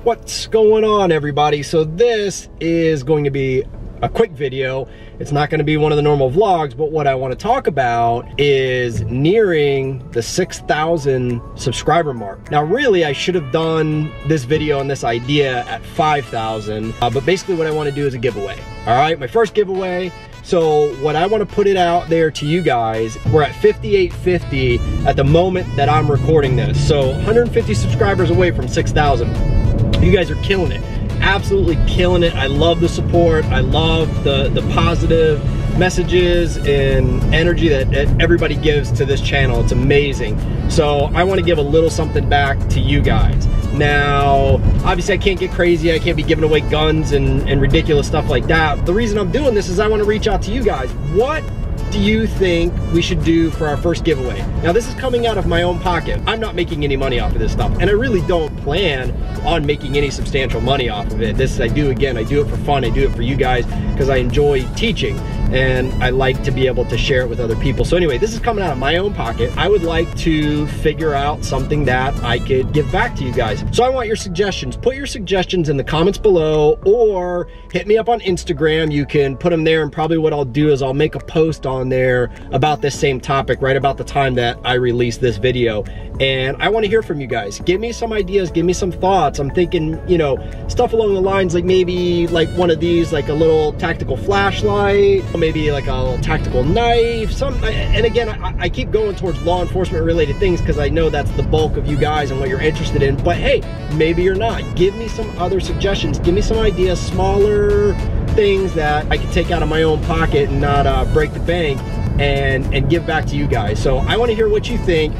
What's going on, everybody? So this is going to be a quick video. It's not going to be one of the normal vlogs, but what I want to talk about is nearing the 6,000 subscriber mark. Now really I should have done this video and this idea at 5,000, but basically what I want to do is a giveaway. All right, my first giveaway. So what I want to put it out there to you guys, we're at 5850 at the moment that I'm recording this. So 150 subscribers away from 6,000. You guys are killing it. Absolutely killing it. I love the support. I love the positive messages and energy that everybody gives to this channel. It's amazing. So I want to give a little something back to you guys. Now, obviously I can't get crazy. I can't be giving away guns and ridiculous stuff like that. The reason I'm doing this is I want to reach out to you guys. What do you think we should do for our first giveaway? Now this is coming out of my own pocket. I'm not making any money off of this stuff, and I really don't plan on making any substantial money off of it. I do it for fun. I do it for you guys because I enjoy teaching and I like to be able to share it with other people. So anyway, this is coming out of my own pocket. I would like to figure out something that I could give back to you guys. So I want your suggestions. Put your suggestions in the comments below or hit me up on Instagram. You can put them there, and probably what I'll do is I'll make a post on there about this same topic right about the time that I release this video. And I want to hear from you guys. Give me some ideas, give me some thoughts. I'm thinking, you know, stuff along the lines like maybe like one of these, like a little tactical flashlight, maybe like a tactical knife, and again, I keep going towards law enforcement related things because I know that's the bulk of you guys and what you're interested in. But hey, maybe you're not. Give me some other suggestions. Give me some ideas, smaller things that I can take out of my own pocket and not break the bank and give back to you guys. So I want to hear what you think.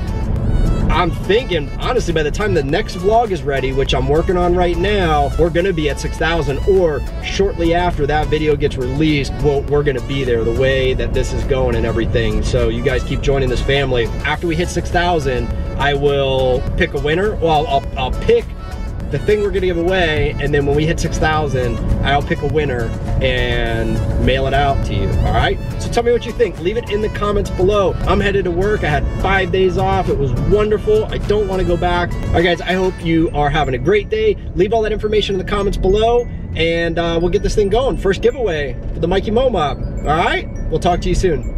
I'm thinking, honestly, by the time the next vlog is ready, which I'm working on right now, we're gonna be at 6,000, or shortly after that video gets released, we're gonna be there, the way that this is going and everything. So you guys keep joining this family. After we hit 6,000, I will pick a winner. Well, I'll pick the thing we're gonna give away, and then when we hit 6,000, I'll pick a winner and mail it out to you, all right? So tell me what you think. Leave it in the comments below. I'm headed to work. I had 5 days off. It was wonderful. I don't want to go back. All right, guys, I hope you are having a great day. Leave all that information in the comments below, and we'll get this thing going. First giveaway for the Mikey Mo Mob, all right? We'll talk to you soon.